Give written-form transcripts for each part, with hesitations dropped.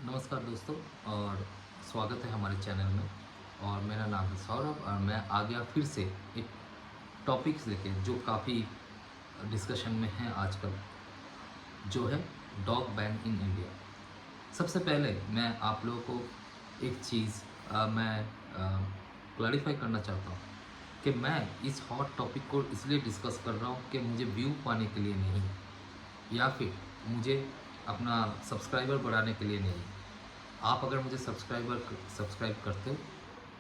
नमस्कार दोस्तों और स्वागत है हमारे चैनल में। और मेरा नाम है सौरभ और मैं आ गया फिर से एक टॉपिक्स लेके जो काफ़ी डिस्कशन में है आजकल, जो है डॉग बैन इन इंडिया। सबसे पहले मैं आप लोगों को एक चीज़ मैं क्लैरिफाई करना चाहता हूँ कि मैं इस हॉट टॉपिक को इसलिए डिस्कस कर रहा हूँ कि मुझे व्यू पाने के लिए नहीं, या फिर मुझे अपना सब्सक्राइबर बढ़ाने के लिए नहीं। आप अगर मुझे सब्सक्राइब करते हो,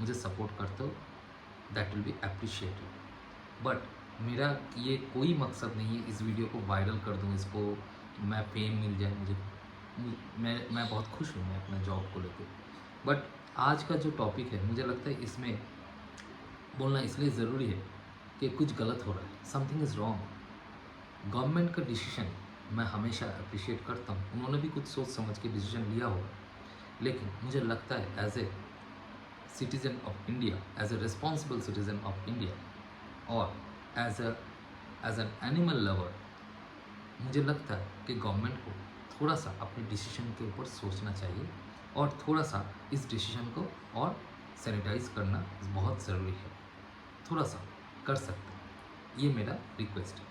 मुझे सपोर्ट करते हो, that will be appreciated. But मेरा ये कोई मकसद नहीं है इस वीडियो को वायरल कर दूँ, इसको मैं फेम मिल जाए मुझे। मैं बहुत खुश हूँ मैं अपना जॉब को लेकर। बट आज का जो टॉपिक है मुझे लगता है इसमें बोलना इसलिए ज़रूरी है कि कुछ गलत हो रहा है, समथिंग इज़ रॉन्ग। गवर्नमेंट का डिसीजन मैं हमेशा अप्रिशिएट करता हूँ, उन्होंने भी कुछ सोच समझ के डिसीजन लिया होगा। लेकिन मुझे लगता है as a citizen of India, as a responsible citizen of India और एज एन एनिमल लवर, मुझे लगता है कि गवर्नमेंट को थोड़ा सा अपने डिसीजन के ऊपर सोचना चाहिए और थोड़ा सा इस डिसीजन को और सैनिटाइज करना बहुत ज़रूरी है। थोड़ा सा कर सकते हैं, ये मेरा रिक्वेस्ट है।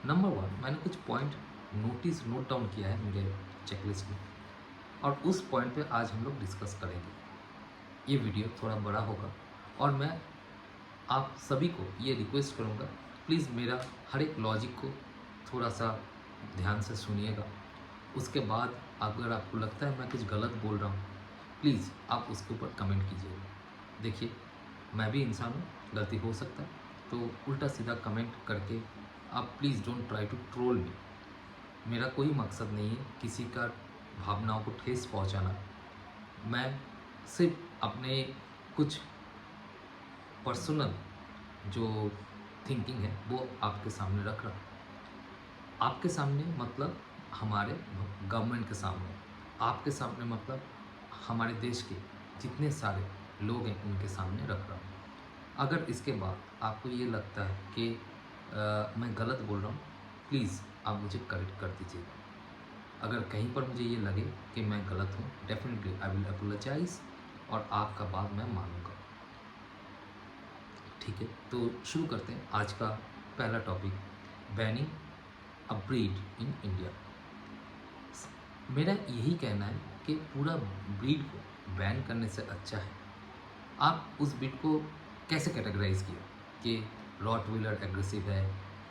नंबर वन, मैंने कुछ पॉइंट नोट डाउन किया है मेरे चेकलिस्ट में, और उस पॉइंट पे आज हम लोग डिस्कस करेंगे। ये वीडियो थोड़ा बड़ा होगा और मैं आप सभी को ये रिक्वेस्ट करूँगा, प्लीज़ मेरा हर एक लॉजिक को थोड़ा सा ध्यान से सुनिएगा। उसके बाद अगर आपको लगता है मैं कुछ गलत बोल रहा हूँ, प्लीज़ आप उसके ऊपर कमेंट कीजिएगा। देखिए, मैं भी इंसान हूँ, गलती हो सकता है, तो उल्टा सीधा कमेंट करके आप please don't try to troll me. मेरा कोई मकसद नहीं है किसी का भावनाओं को ठेस पहुंचाना। मैं सिर्फ अपने कुछ पर्सनल जो थिंकिंग है वो आपके सामने रख रहा हूँ। आपके सामने मतलब हमारे गवर्नमेंट के सामने, आपके सामने मतलब हमारे देश के जितने सारे लोग हैं उनके सामने रख रहा हूँ। अगर इसके बाद आपको ये लगता है कि मैं गलत बोल रहा हूँ, प्लीज़ आप मुझे करेक्ट कर दीजिएगा। अगर कहीं पर मुझे ये लगे कि मैं गलत हूँ, डेफिनेटली आई विल अपोलोजाइज़ और आपका बात मैं मानूँगा। ठीक है, तो शुरू करते हैं आज का पहला topic, banning a breed in India. मेरा यही कहना है कि पूरा ब्रीड को बैन करने से अच्छा है आप उस ब्रीड को कैसे कैटेगराइज किया कि रॉटवीलर एग्रेसिव है,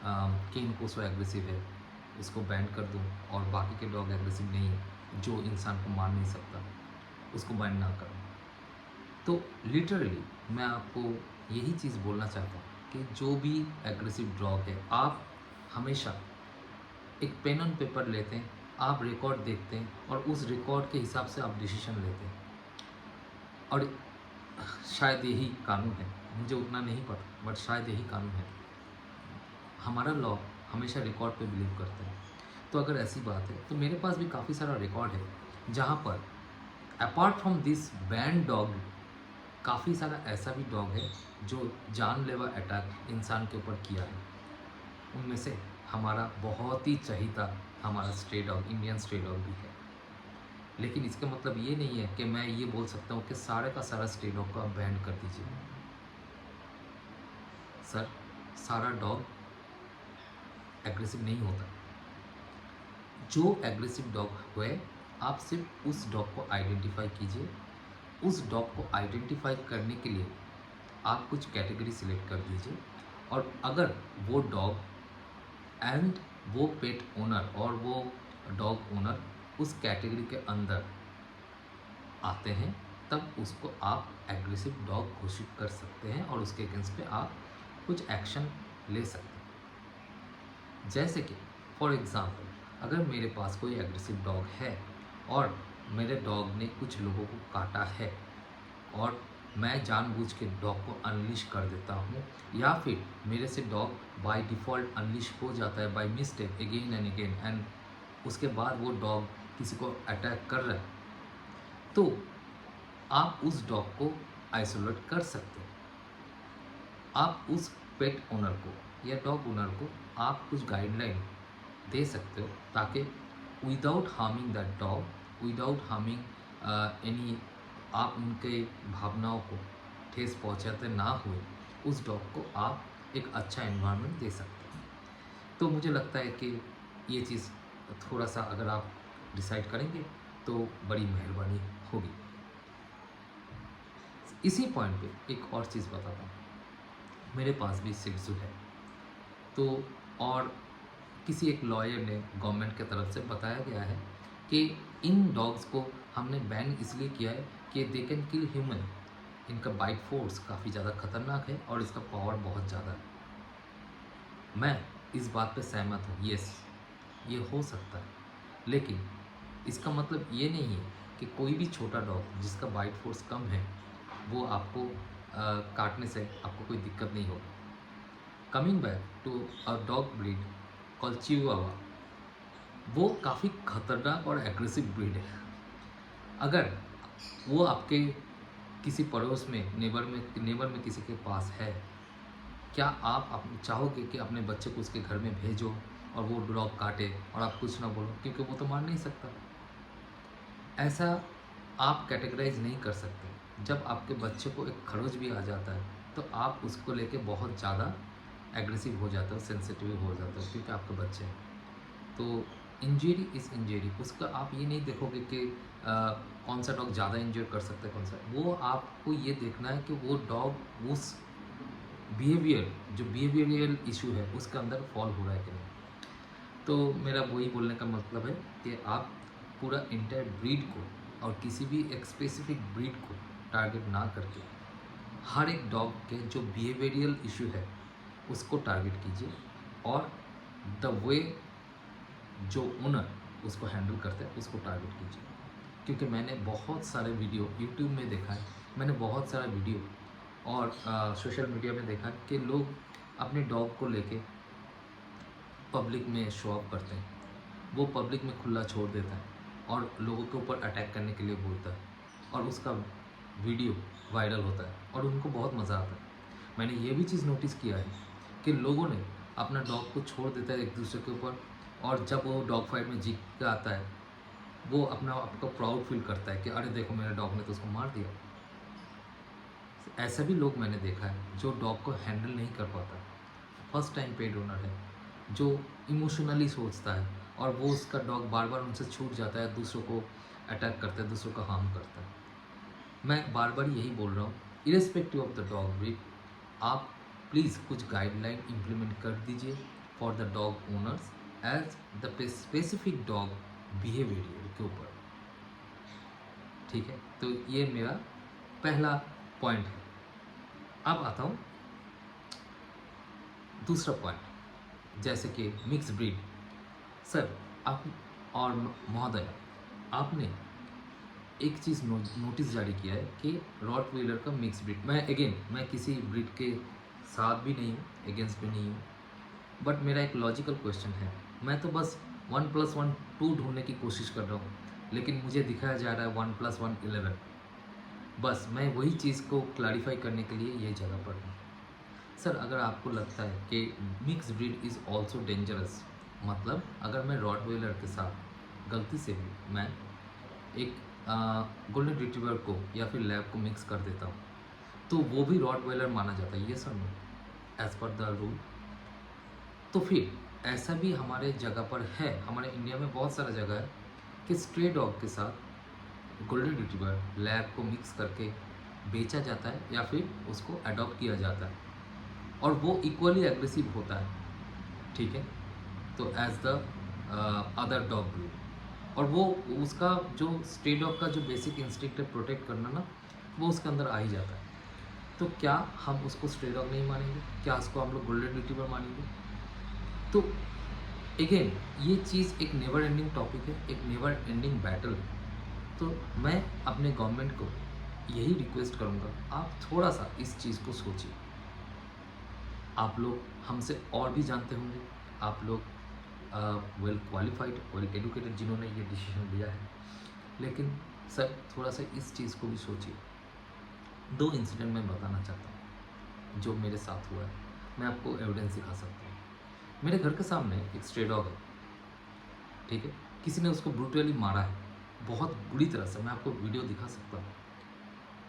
केन कोसो एग्रेसिव है, उसको बैन कर दूं, और बाकी के डॉग एग्रेसिव नहीं है जो इंसान को मार नहीं सकता, उसको बैन ना करूं। तो लिटरली मैं आपको यही चीज़ बोलना चाहता हूँ कि जो भी एग्रेसिव डॉग है, आप हमेशा एक पेन ऑन पेपर लेते हैं, आप रिकॉर्ड देखते हैं और उस रिकॉर्ड के हिसाब से आप डिसीजन लेते हैं। और शायद यही कानून है, मुझे उतना नहीं पता, बट शायद यही कानून है। हमारा लॉ हमेशा रिकॉर्ड पे बिलीव करता है। तो अगर ऐसी बात है तो मेरे पास भी काफ़ी सारा रिकॉर्ड है जहाँ पर apart from this band dog, काफ़ी सारा ऐसा भी डॉग है जो जानलेवा अटैक इंसान के ऊपर किया है। उनमें से हमारा बहुत ही चहीता हमारा stray dog, Indian stray dog भी है। लेकिन इसका मतलब ये नहीं है कि मैं ये बोल सकता हूँ कि सारे का सारा स्ट्रे डॉग को आप बैन कर दीजिए। सर, सारा डॉग एग्रेसिव नहीं होता। जो एग्रेसिव डॉग हुए, आप सिर्फ उस डॉग को आइडेंटिफाई कीजिए। उस डॉग को आइडेंटिफाई करने के लिए आप कुछ कैटेगरी सिलेक्ट कर दीजिए, और अगर वो डॉग एंड वो पेट ओनर और वो डॉग ओनर उस कैटेगरी के अंदर आते हैं, तब उसको आप एग्रेसिव डॉग घोषित कर सकते हैं और उसके अगेंस्ट पे आप कुछ एक्शन ले सकते हैं। जैसे कि फॉर एग्ज़ाम्पल, अगर मेरे पास कोई एग्रेसिव डॉग है और मेरे डॉग ने कुछ लोगों को काटा है और मैं जानबूझ के डॉग को अनलिश कर देता हूँ, या फिर मेरे से डॉग बाय डिफ़ॉल्ट अनलिश हो जाता है by mistake again and again, and उसके बाद वो डॉग किसी को अटैक कर रहा है, तो आप उस डॉग को आइसोलेट कर सकते हैं। आप उस पेट ओनर को या डॉग ओनर को आप कुछ गाइडलाइन दे सकते हो ताकि without harming that dog without harming any, आप उनके भावनाओं को ठेस पहुंचाते ना हुए उस डॉग को आप एक अच्छा एनवायरनमेंट दे सकते हैं। तो मुझे लगता है कि ये चीज़ थोड़ा सा अगर आप डिसाइड करेंगे तो बड़ी मेहरबानी होगी। इसी पॉइंट पे एक और चीज़ बताता हूँ। मेरे पास भी शिट्जू है, तो और किसी एक लॉयर ने गवर्नमेंट की तरफ से बताया गया है कि इन डॉग्स को हमने बैन इसलिए किया है कि दे कैन किल ह्यूमन, इनका बाइट फोर्स काफ़ी ज़्यादा खतरनाक है और इसका पावर बहुत ज़्यादा है। मैं इस बात पे सहमत हूँ, यस ये हो सकता है, लेकिन इसका मतलब ये नहीं है कि कोई भी छोटा डॉग जिसका बाइट फोर्स कम है वो आपको काटने से आपको कोई दिक्कत नहीं होगी। Coming back to a dog breed called chihuahua, वो काफ़ी खतरनाक और एग्रेसिव ब्रीड है। अगर वो आपके किसी पड़ोस में नेबर में किसी के पास है, क्या आप चाहोगे कि अपने बच्चे को उसके घर में भेजो और वो डॉग काटे और आप कुछ ना बोलो, क्योंकि वो तो मार नहीं सकता। ऐसा आप कैटेगराइज नहीं कर सकते। जब आपके बच्चे को एक खरोच भी आ जाता है तो आप उसको लेके बहुत ज़्यादा एग्रेसिव हो जाते हो, सेंसिटिव हो जाते हो, क्योंकि आपके बच्चे हैं। तो इंजरी इज़ इंजरी, उसका आप ये नहीं देखोगे कि कौन सा डॉग ज़्यादा इंजर कर सकता है, कौन सा, वो आपको ये देखना है कि वो डॉग उस बिहेवियरल इशू है उसके अंदर फॉल हो रहा है कि नहीं। तो मेरा वही बोलने का मतलब है कि आप पूरा इंटायर ब्रीड को और किसी भी एक स्पेसिफिक ब्रीड को टारगेट ना करके हर एक डॉग के जो बिहेवियरल इशू है उसको टारगेट कीजिए, और द वे जो ओनर उसको हैंडल करते हैं उसको टारगेट कीजिए। क्योंकि मैंने बहुत सारे वीडियो यूट्यूब में देखा है, मैंने बहुत सारा वीडियो और सोशल मीडिया में देखा है कि लोग अपने डॉग को लेके पब्लिक में शो ऑफ करते हैं, वो पब्लिक में खुला छोड़ देता है और लोगों के ऊपर अटैक करने के लिए बोलता है और उसका वीडियो वायरल होता है और उनको बहुत मज़ा आता है। मैंने ये भी चीज़ नोटिस किया है कि लोगों ने अपना डॉग को छोड़ देता है एक दूसरे के ऊपर, और जब वो डॉग फाइट में जीत के आता है वो अपना आपको प्राउड फील करता है कि अरे देखो मेरे डॉग ने तो उसको मार दिया। ऐसा भी लोग मैंने देखा है जो डॉग को हैंडल नहीं कर पाता, फर्स्ट टाइम पेड ओनर है, जो इमोशनली सोचता है और वो उसका डॉग बार बार उनसे छूट जाता है, दूसरों को अटैक करता है, दूसरों को हार्म करता है। मैं बार बार यही बोल रहा हूँ, irrespective of the dog breed, आप प्लीज़ कुछ गाइडलाइन इम्प्लीमेंट कर दीजिए for the dog owners as the specific dog behaviour के ऊपर। ठीक है, तो ये मेरा पहला पॉइंट है। अब आता हूँ दूसरा पॉइंट, जैसे कि मिक्स ब्रीड। सर आप और महोदय, आपने एक चीज़ नोटिस जारी किया है कि रॉटवीलर का मिक्स ब्रीड, मैं किसी ब्रीड के साथ भी नहीं हूँ, अगेंस्ट भी नहीं हूँ, बट मेरा एक लॉजिकल क्वेश्चन है। मैं तो बस 1+1 2 ढूंढने की कोशिश कर रहा हूँ, लेकिन मुझे दिखाया जा रहा है 1+1 11। बस मैं वही चीज़ को क्लैरिफाई करने के लिए ये जगह पर हूँ। सर अगर आपको लगता है कि mix breed is also dangerous, मतलब अगर मैं रॉटवेलर के साथ गलती से भी मैं एक गोल्डन रिट्रीवर को या फिर लैब को मिक्स कर देता हूँ तो वो भी रॉटवेलर माना जाता है, ये sir no as per the rule. तो फिर ऐसा भी हमारे जगह पर है, हमारे इंडिया में बहुत सारा जगह है कि स्ट्रे डॉग के साथ गोल्डन रिट्रीवर लैब को मिक्स करके बेचा जाता है या फिर उसको अडॉप्ट किया जाता है और वो इक्वली एग्रेसिव होता है। ठीक है, तो as the other dog breed, और वो उसका जो स्ट्रे डॉग का जो बेसिक इंस्टिंक्ट है प्रोटेक्ट करना ना, वो उसके अंदर आ ही जाता है। तो क्या हम उसको स्ट्रे डॉग नहीं मानेंगे? क्या उसको हम लोग गोल्डन रिट्रीवर मानेंगे? तो अगेन ये चीज़ एक नेवर एंडिंग टॉपिक है, एक नेवर एंडिंग बैटल है। तो मैं अपने गवर्नमेंट को यही रिक्वेस्ट करूँगा, आप थोड़ा सा इस चीज़ को सोचिए। आप लोग हमसे और भी जानते होंगे, आप लोग वेल क्वालिफाइड, वेल एडुकेटेड जिन्होंने ये डिसीजन लिया है, लेकिन सर थोड़ा सा इस चीज़ को भी सोचिए। 2 इंसिडेंट मैं बताना चाहता हूँ जो मेरे साथ हुआ है, मैं आपको एविडेंस दिखा सकता हूँ। मेरे घर के सामने एक स्ट्रे डॉग है, ठीक है, किसी ने उसको ब्रूटली मारा है, बहुत बुरी तरह से, मैं आपको वीडियो दिखा सकता हूँ,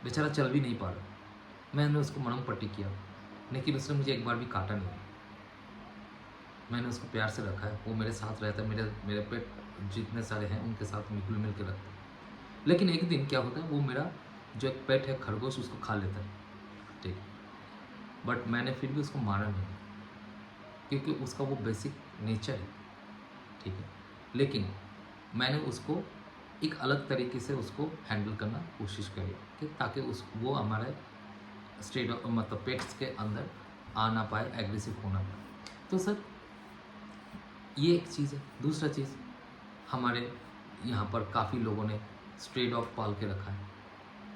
बेचारा चल भी नहीं पा रहा। मैंने उसको मलहम पट्टी किया, लेकिन उसने मुझे एक बार भी काटा नहीं। मैंने उसको प्यार से रखा है, वो मेरे साथ रहता है, मेरे मेरे पेट जितने सारे हैं उनके साथ घुल मिल के रखता है। लेकिन एक दिन क्या होता है, वो मेरा जो एक पेट है खरगोश, उसको खा लेता है, ठीक। बट मैंने फिर भी उसको मारा नहीं, क्योंकि उसका वो बेसिक नेचर है, ठीक है। लेकिन मैंने उसको एक अलग तरीके से उसको हैंडल करना कोशिश करी, कि ताकि उस वो हमारे स्टेट मतलब पेट्स के अंदर आ ना पाए, एग्रेसिव हो ना पाए। तो सर ये एक चीज़ है। दूसरा चीज़, हमारे यहाँ पर काफ़ी लोगों ने स्ट्रे डॉग पाल के रखा है,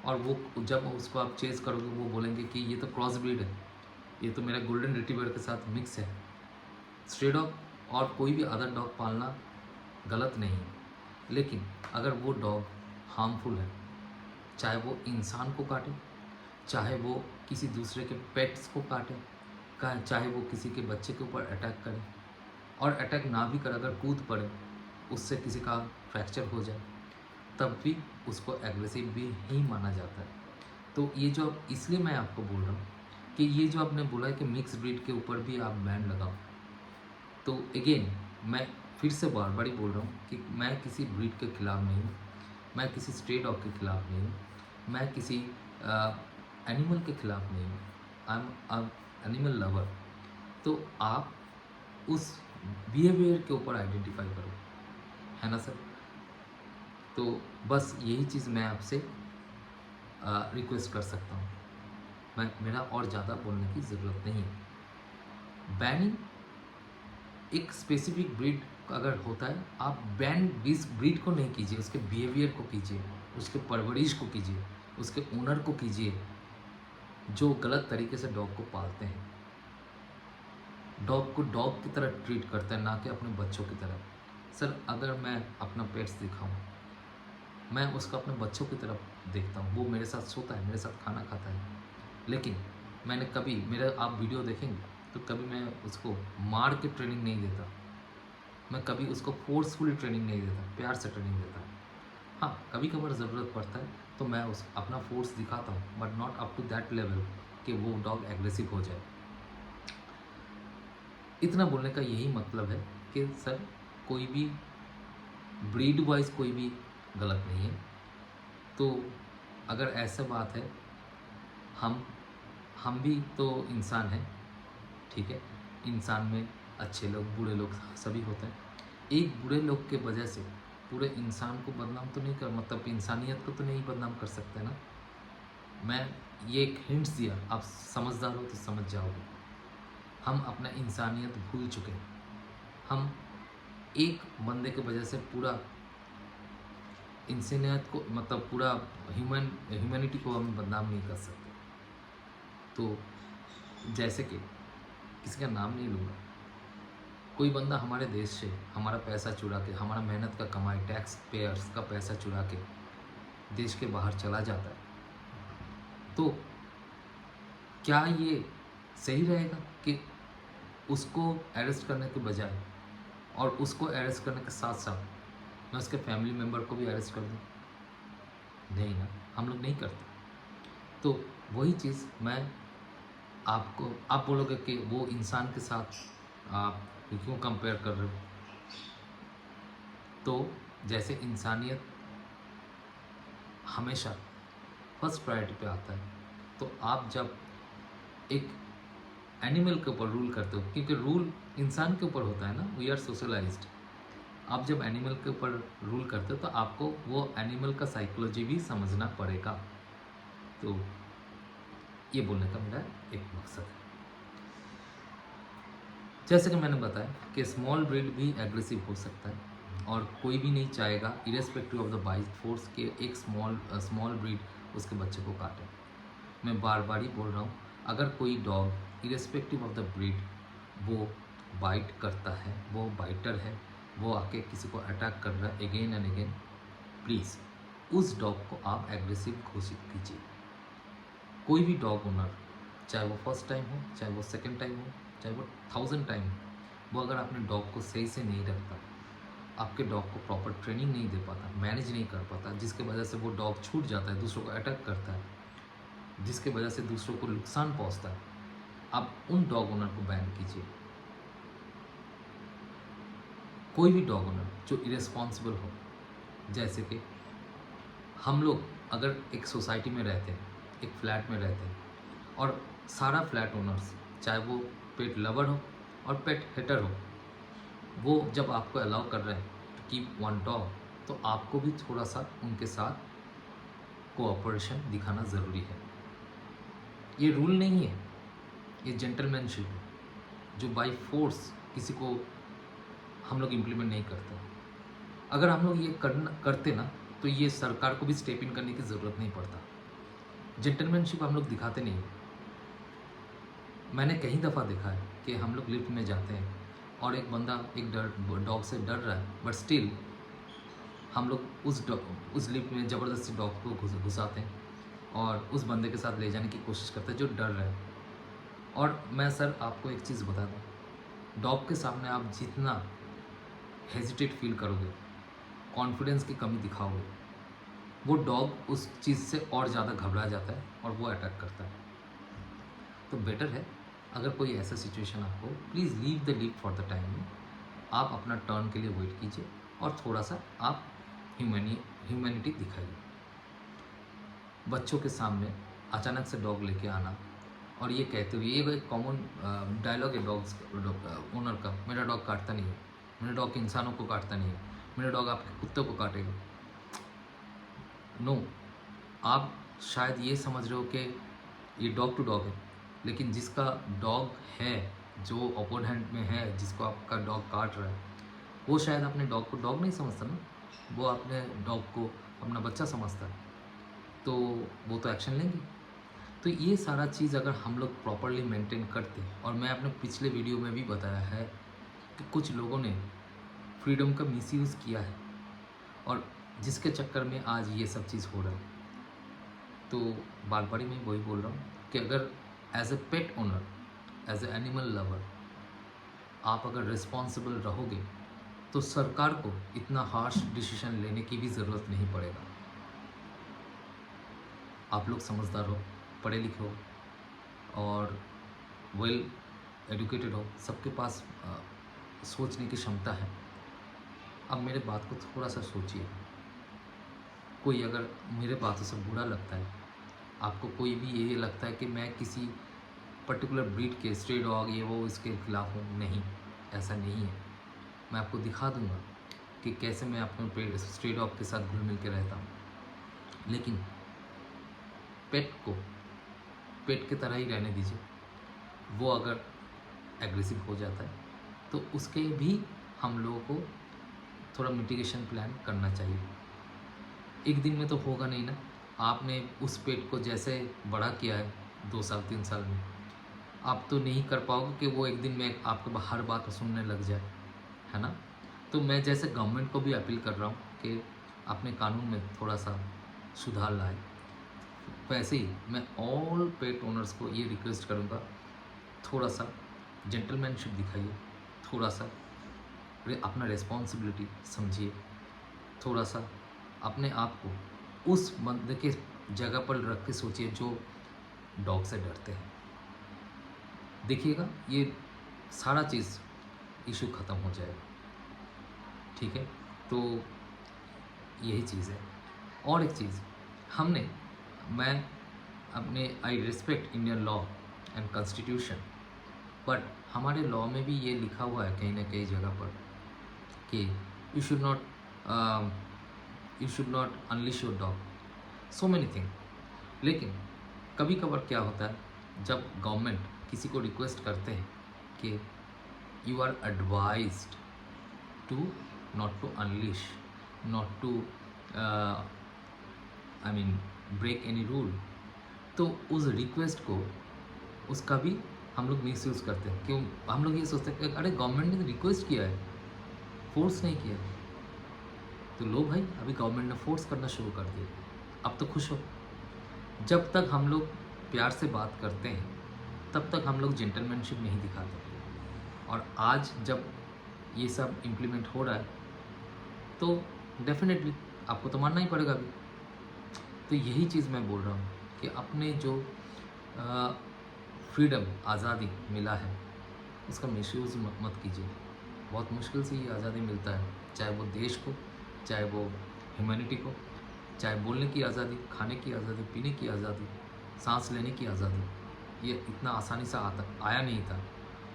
और वो जब उसको आप चेज़ करोगे वो बोलेंगे कि ये तो क्रॉस ब्रीड है, ये तो मेरा गोल्डन रिट्रीवर के साथ मिक्स है। स्ट्रे डॉग और कोई भी अदर डॉग पालना गलत नहीं है, लेकिन अगर वो डॉग हार्मफुल है, चाहे वो इंसान को काटे, चाहे वो किसी दूसरे के पेट्स को काटे, चाहे वो किसी के बच्चे के ऊपर अटैक करे, और अटैक ना भी करे, अगर कूद पड़े, उससे किसी का फ्रैक्चर हो जाए, तब भी उसको एग्रेसिव भी ही माना जाता है। तो ये जो इसलिए मैं आपको बोल रहा हूँ कि ये जो आपने बोला है कि मिक्स ब्रीड के ऊपर भी आप बैन लगाओ, तो अगेन मैं फिर से बार बार ही बोल रहा हूँ कि मैं किसी ब्रीड के खिलाफ नहीं हूँ, मैं किसी स्ट्रे डॉग के खिलाफ नहीं हूँ, मैं किसी एनिमल के खिलाफ नहीं हूँ। I am animal lover. तो आप उस बिहेवियर के ऊपर आइडेंटिफाई करो, है ना सर। तो बस यही चीज़ मैं आपसे रिक्वेस्ट कर सकता हूँ, मैं मेरा और ज़्यादा बोलने की ज़रूरत नहीं है। बैनिंग एक स्पेसिफिक ब्रीड अगर होता है, आप बैन इस ब्रीड को नहीं कीजिए, उसके बिहेवियर को कीजिए, उसके परवरिश को कीजिए, उसके ओनर को कीजिए, जो गलत तरीके से डॉग को पालते हैं, डॉग को डॉग की तरह ट्रीट करते हैं, ना कि अपने बच्चों की तरह। सर अगर मैं अपना पेट्स दिखाऊं, मैं उसको अपने बच्चों की तरफ देखता हूँ, वो मेरे साथ सोता है, मेरे साथ खाना खाता है, लेकिन मैंने कभी, मेरा आप वीडियो देखेंगे तो कभी मैं उसको मार के ट्रेनिंग नहीं देता, मैं कभी उसको फोर्सफुली ट्रेनिंग नहीं देता, प्यार से ट्रेनिंग देता। हाँ, कभी कभार ज़रूरत पड़ता है तो मैं उस अपना फोर्स दिखाता हूँ, but not up to that level कि वो डॉग एग्रेसिव हो जाए। इतना बोलने का यही मतलब है कि सर कोई भी ब्रीड वाइज कोई भी गलत नहीं है। तो अगर ऐसा बात है, हम हम भी तो इंसान हैं, ठीक है। इंसान में अच्छे लोग, बुरे लोग सभी होते हैं। एक बुरे लोग के वजह से पूरे इंसान को बदनाम तो नहीं कर, मतलब इंसानियत को तो नहीं बदनाम कर सकते ना। मैं ये एक हिंट्स दिया, आप समझदार हो तो समझ जाओगे। हम अपना इंसानियत भूल चुके हैं। हम एक बंदे की वजह से पूरा इंसानियत को, मतलब पूरा ह्यूमैनिटी को हम बदनाम नहीं कर सकते। तो जैसे कि किसी का नाम नहीं लूँगा, कोई बंदा हमारे देश से हमारा पैसा चुरा के, हमारा मेहनत का कमाई, टैक्स पेयर्स का पैसा चुरा के देश के बाहर चला जाता है, तो क्या ये सही रहेगा कि उसको अरेस्ट करने के बजाय, और उसको अरेस्ट करने के साथ साथ मैं उसके फैमिली मेम्बर को भी अरेस्ट कर दूँ? नहीं ना, हम लोग नहीं करते। तो वही चीज़ मैं आपको, आप बोलोगे कि वो इंसान के साथ आप क्यों कंपेयर कर रहे हो? तो जैसे इंसानियत हमेशा फर्स्ट प्रायोरिटी पे आता है, तो आप जब एक एनिमल के ऊपर रूल करते हो, क्योंकि रूल इंसान के ऊपर होता है ना, वी आर सोशलाइज्ड। आप जब एनिमल के ऊपर रूल करते हो तो आपको वो एनिमल का साइकोलॉजी भी समझना पड़ेगा। तो ये बोलने का मेरा एक मकसद है। जैसे कि मैंने बताया कि स्मॉल ब्रीड भी एग्रेसिव हो सकता है, और कोई भी नहीं चाहेगा irrespective of the bite force के एक स्मॉल ब्रीड उसके बच्चे को काटे। मैं बार बार ही बोल रहा हूँ, अगर कोई dog irrespective of the breed वो बाइट करता है, वो बाइटर है, वो आके किसी को अटैक कर रहा है अगेन एंड अगेन, प्लीज़ उस डॉग को आप एग्रेसिव घोषित कीजिए। कोई भी डॉग ओनर, चाहे वो फर्स्ट टाइम हो, चाहे वो सेकंड टाइम हो, चाहे वो 1000 टाइम हो, वो अगर अपने डॉग को सही से नहीं रखता, आपके डॉग को प्रॉपर ट्रेनिंग नहीं दे पाता, मैनेज नहीं कर पाता, जिसके वजह से वो डॉग छूट जाता है, दूसरों को अटैक करता है, जिसके वजह से दूसरों को नुकसान पहुंचता है, आप उन डॉग ओनर को बैन कीजिए। कोई भी डॉग ओनर जो इरेस्पॉन्सिबल हो, जैसे कि हम लोग अगर एक सोसाइटी में रहते हैं, एक फ्लैट में रहते हैं, और सारा फ्लैट ओनर्स, चाहे वो पेट लवर हो और पेट हेटर हो, वो जब आपको अलाउ कर रहे हैं टू कीप वन डॉग, तो आपको भी थोड़ा सा उनके साथ कोऑपरेशन दिखाना ज़रूरी है। ये रूल नहीं है, ये जेंटलमैनशिप है, जो बाय फोर्स किसी को हम लोग इम्प्लीमेंट नहीं करते। अगर हम लोग ये करते ना, तो ये सरकार को भी स्टेप इन करने की ज़रूरत नहीं पड़ता। जेंटलमैनशिप हम लोग दिखाते नहीं। मैंने कई दफ़ा देखा है कि हम लोग लिफ्ट में जाते हैं और एक बंदा एक डॉग से डर रहा है, बट स्टिल हम लोग उस लिफ्ट में ज़बरदस्ती डॉग को घुसाते हैं और उस बंदे के साथ ले जाने की कोशिश करते हैं जो डर रहा है। और मैं सर आपको एक चीज़ बता दूँ, डॉग के सामने आप जितना हेजिटेट फील करोगे, कॉन्फिडेंस की कमी दिखाओगे, वो डॉग उस चीज़ से और ज़्यादा घबरा जाता है और वो अटैक करता है। तो बेटर है, अगर कोई ऐसा सिचुएशन आपको, please leave the lift for the time. आप अपना टर्न के लिए वेट कीजिए और थोड़ा सा आप ह्यूमैनिटी दिखाइए। बच्चों के सामने अचानक से डॉग लेके आना और ये कहते हुए, ये एक कॉमन डायलॉग है ओनर का, मेरा डॉग काटता नहीं है, मेरा डॉग इंसानों को काटता नहीं है, मेरा डॉग आपके कुत्तों को काटेगा। नो, आप शायद ये समझ रहे हो कि ये डॉग टू डॉग है, लेकिन जिसका डॉग है, जो ओपोनेंट में है, जिसको आपका डॉग काट रहा है, वो शायद अपने डॉग को डॉग नहीं समझता ना, वो अपने डॉग को अपना बच्चा समझता है, तो वो तो एक्शन लेंगे। तो ये सारा चीज़ अगर हम लोग प्रॉपरली मेंटेन करते, और मैं अपने पिछले वीडियो में भी बताया है कि कुछ लोगों ने फ्रीडम का मिसयूज़ किया है और जिसके चक्कर में आज ये सब चीज़ हो रहा है। तो बार बारी मैं वही बोल रहा हूँ कि अगर as a pet owner, as a animal lover, आप अगर रिस्पॉन्सिबल रहोगे तो सरकार को इतना हार्श डिसीजन लेने की भी ज़रूरत नहीं पड़ेगा। आप लोग समझदार हो, पढ़े लिखे हो और वेल एजुकेटेड हो, सबके पास सोचने की क्षमता है। अब मेरे बात को थोड़ा सा सोचिए। कोई अगर मेरे बातों से बुरा लगता है, आपको कोई भी ये लगता है कि मैं किसी पर्टिकुलर ब्रीड के स्ट्रे डॉग ये वो इसके खिलाफ हूँ, नहीं, ऐसा नहीं है। मैं आपको दिखा दूँगा कि कैसे मैं अपने स्ट्रे डॉग के साथ घुल मिल के रहता हूँ, लेकिन पेट को पेट की तरह ही रहने दीजिए। वो अगर एग्रेसिव हो जाता है तो उसके भी हम लोगों को थोड़ा मिटिगेशन प्लान करना चाहिए। एक दिन में तो होगा नहीं ना। आपने उस पेट को जैसे बड़ा किया है 2 साल 3 साल में, आप तो नहीं कर पाओगे कि वो एक दिन में आपको हर बात सुनने लग जाए, है ना। तो मैं जैसे गवर्नमेंट को भी अपील कर रहा हूँ कि अपने कानून में थोड़ा सा सुधार लाए, वैसे ही मैं ऑल पेट ओनर्स को ये रिक्वेस्ट करूँगा, थोड़ा सा जेंटलमैनशिप दिखाइए, थोड़ा सा अपना रिस्पॉन्सिबिलिटी समझिए, थोड़ा सा अपने आप को उस बंदे के जगह पर रख के सोचिए जो डॉग से डरते हैं। देखिएगा ये सारा चीज़ इशू ख़त्म हो जाएगा, ठीक है। तो यही चीज़ है। और एक चीज़ मैं अपने I respect Indian law and constitution, but हमारे लॉ में भी ये लिखा हुआ है कहीं ना कहीं जगह पर कि you should not unleash your dog, so many thing. लेकिन कभी कभार क्या होता है, जब गवर्नमेंट किसी को रिक्वेस्ट करते हैं कि you are advised to not to unleash, not to I mean break any rule, तो उस रिक्वेस्ट को, उसका भी हम लोग मिस यूज़ करते हैं। क्यों? हम लोग ये सोचते हैं कि अरे गवर्नमेंट ने तो रिक्वेस्ट किया है, फोर्स नहीं किया। तो लो भाई, अभी गवर्नमेंट ने फोर्स करना शुरू कर दिया, अब तो खुश हो। जब तक हम लोग प्यार से बात करते हैं तब तक हम लोग जेंटलमैनशिप नहीं दिखाते, और आज जब ये सब इम्प्लीमेंट हो रहा है तो डेफिनेटली आपको तो मानना ही पड़ेगा अभी। तो यही चीज़ मैं बोल रहा हूँ कि अपने जो फ्रीडम, आज़ादी मिला है, उसका मिसयूज़ मत कीजिए। बहुत मुश्किल से ये आज़ादी मिलता है, चाहे वो देश को, चाहे वो ह्यूमैनिटी को, चाहे बोलने की आज़ादी, खाने की आज़ादी, पीने की आज़ादी, सांस लेने की आज़ादी। ये इतना आसानी से आया नहीं था।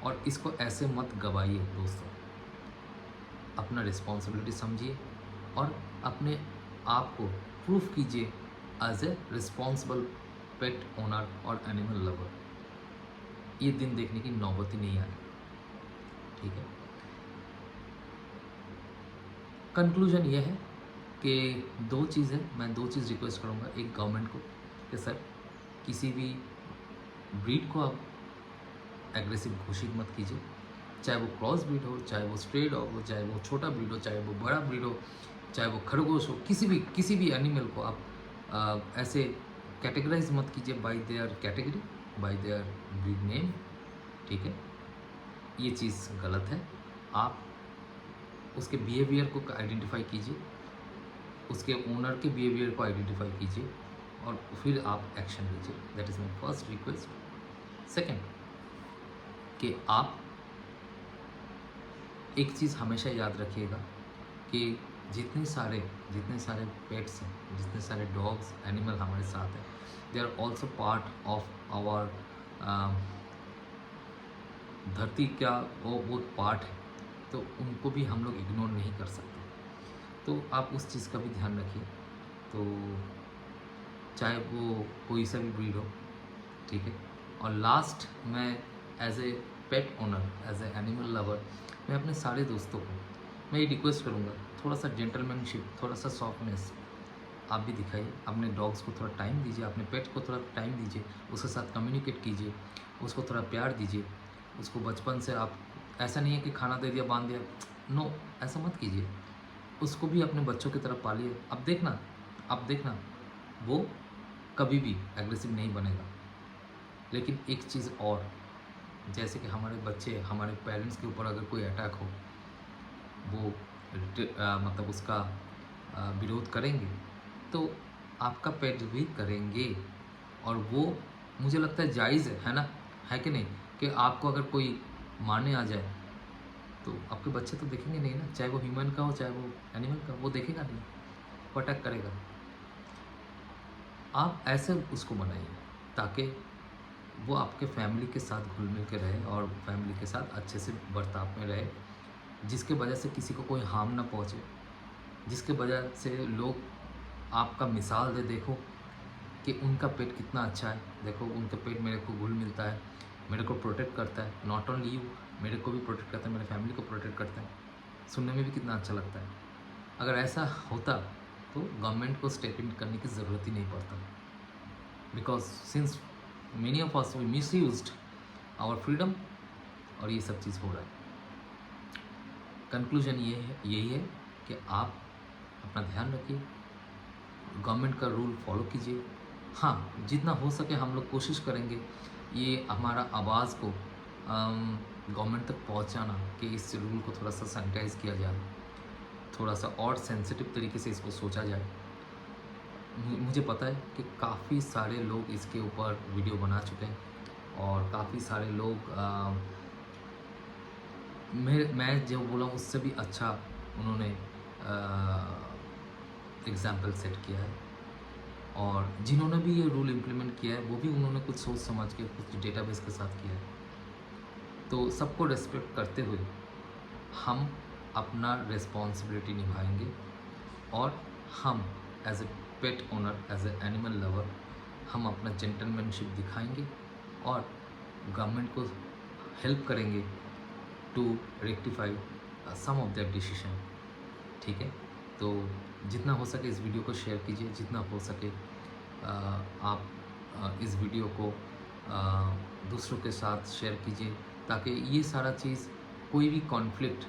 और इसको ऐसे मत गवाइए दोस्तों। अपना रिस्पॉन्सिबिलिटी समझिए और अपने आप को प्रूफ कीजिए as a responsible pet owner और एनिमल लवर। ये दिन देखने की नौबत ही नहीं आई। ठीक है, कंक्लूजन ये है कि दो चीज़ है, मैं दो चीज़ रिक्वेस्ट करूँगा। एक, गवर्नमेंट को कि सर किसी भी ब्रीड को आप एग्रेसिव घोषित मत कीजिए, चाहे वो क्रॉस ब्रीड हो, चाहे वो स्ट्रे डॉग हो, चाहे वो छोटा ब्रीड हो, चाहे वो बड़ा ब्रीड हो, चाहे वो खरगोश हो, किसी भी एनिमल को आप ऐसे कैटेगराइज मत कीजिए bye there category, bye there breed name. ठीक है, ये चीज़ गलत है। आप उसके बिहेवियर को आइडेंटिफाई कीजिए, उसके ओनर के बिहेवियर को आइडेंटिफाई कीजिए और फिर आप एक्शन लीजिए। That is my first request. Second, कि आप एक चीज़ हमेशा याद रखिएगा कि जितने सारे पेट्स हैं, जितने सारे डॉग्स, एनिमल हमारे साथ हैं, they are also part of our धरती का वो पार्ट है, तो उनको भी हम लोग इग्नोर नहीं कर सकते। तो आप उस चीज़ का भी ध्यान रखिए। तो चाहे वो कोई सा भी ब्रीड हो, ठीक है। और लास्ट, मैं as a pet owner, as a animal lover, मैं अपने सारे दोस्तों को मैं ये रिक्वेस्ट करूँगा, थोड़ा सा जेंटलमैनशिप, थोड़ा सा सॉफ्टनेस आप भी दिखाइए। अपने डॉग्स को थोड़ा टाइम दीजिए, अपने पेट को थोड़ा टाइम दीजिए, उसके साथ कम्युनिकेट कीजिए, उसको थोड़ा प्यार दीजिए। उसको बचपन से आप, ऐसा नहीं है कि खाना दे दिया बांध दिया, नो, ऐसा मत कीजिए। उसको भी अपने बच्चों की तरह पालिए। अब देखना वो कभी भी एग्रेसिव नहीं बनेगा। लेकिन एक चीज़ और, जैसे कि हमारे बच्चे, हमारे पेरेंट्स के ऊपर अगर कोई अटैक हो, वो मतलब उसका विरोध करेंगे, तो आपका पेट भी करेंगे। और वो मुझे लगता है जायज़ है ना, है कि नहीं? कि आपको अगर कोई मारने आ जाए तो आपके बच्चे तो देखेंगे नहीं ना, चाहे वो ह्यूमन का हो, चाहे वो एनिमल का, वो देखेगा नहीं, वो अटैक करेगा। आप ऐसे उसको बनाइए ताकि वो आपके फैमिली के साथ घुल मिल के रहे और फैमिली के साथ अच्छे से बर्ताव में रहे, जिसके वजह से किसी को कोई हार्म ना पहुँचे, जिसके वजह से लोग आपका मिसाल दे, देखो कि उनका पेट कितना अच्छा है, देखो उनका पेट मेरे को घुल मिलता है, मेरे को प्रोटेक्ट करता है, नॉट ओनली यू, मेरे को भी प्रोटेक्ट करता है, मेरे फैमिली को प्रोटेक्ट करता है। सुनने में भी कितना अच्छा लगता है। अगर ऐसा होता तो गवर्नमेंट को स्टेप इन करने की ज़रूरत ही नहीं पड़ता, because since many of us we misused our freedom, और ये सब चीज़ हो रहा है। कंक्लूजन यही है कि आप अपना ध्यान रखिए, गवर्नमेंट का रूल फॉलो कीजिए। हाँ, जितना हो सके हम लोग कोशिश करेंगे ये हमारा आवाज़ को गवर्नमेंट तक पहुंचाना, कि इस रूल को थोड़ा सा सैनिटाइज किया जाए, थोड़ा सा और सेंसिटिव तरीके से इसको सोचा जाए। मुझे पता है कि काफ़ी सारे लोग इसके ऊपर वीडियो बना चुके हैं और काफ़ी सारे लोग मैं जो बोला उससे भी अच्छा उन्होंने एग्ज़ाम्पल सेट किया है। और जिन्होंने भी ये रूल इम्प्लीमेंट किया है वो भी उन्होंने कुछ सोच समझ के, कुछ डेटाबेस के साथ किया है। तो सबको रेस्पेक्ट करते हुए हम अपना रिस्पॉन्सिबिलिटी निभाएंगे और हम as a pet owner, as a animal lover, हम अपना जेंटलमैनशिप दिखाएंगे और गवर्नमेंट को हेल्प करेंगे to rectify some of their decision. ठीक है, तो जितना हो सके इस वीडियो को शेयर कीजिए, जितना हो सके आप इस वीडियो को दूसरों के साथ शेयर कीजिए, ताकि ये सारा चीज़, कोई भी कॉन्फ्लिक्ट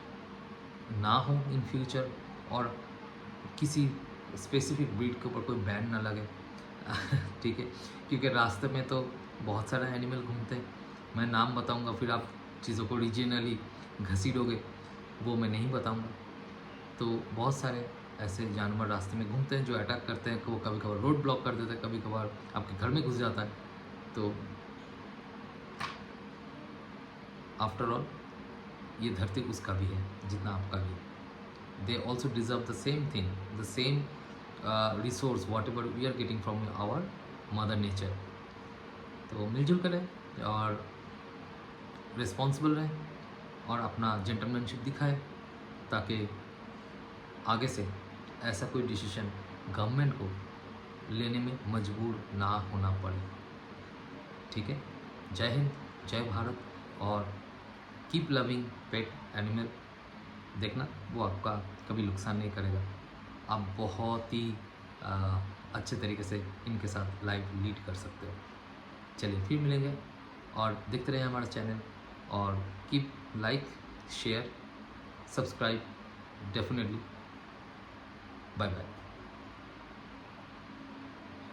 ना हो इन फ्यूचर और किसी स्पेसिफिक ब्रीड के ऊपर कोई बैन ना लगे। ठीक है, क्योंकि रास्ते में तो बहुत सारे एनिमल घूमते हैं, मैं नाम बताऊंगा फिर आप चीज़ों को रीजनली घसीटोगे, वो मैं नहीं बताऊंगा। तो बहुत सारे ऐसे जानवर रास्ते में घूमते हैं जो अटैक करते हैं, वो कभी कभार रोड ब्लॉक कर देते हैं, कभी कभार आपके घर में घुस जाता है। तो आफ्टर ऑल ये धरती उसका भी है जितना आपका भी। They also deserve the same thing, the same resource whatever we are getting from our mother nature. तो मिलजुल कर रहें और रिस्पॉन्सिबल रहें और अपना जेंटलमैनशिप दिखाएं, ताकि आगे से ऐसा कोई डिसीजन गवर्नमेंट को लेने में मजबूर ना होना पड़े। ठीक है, जय हिंद, जय भारत, और कीप लविंग पेट एनिमल। देखना वो आपका कभी नुकसान नहीं करेगा, आप बहुत ही अच्छे तरीके से इनके साथ लाइफ लीड कर सकते हो। चलिए फिर मिलेंगे और देखते रहें हमारा चैनल, और keep like, share, subscribe definitely. Bye bye.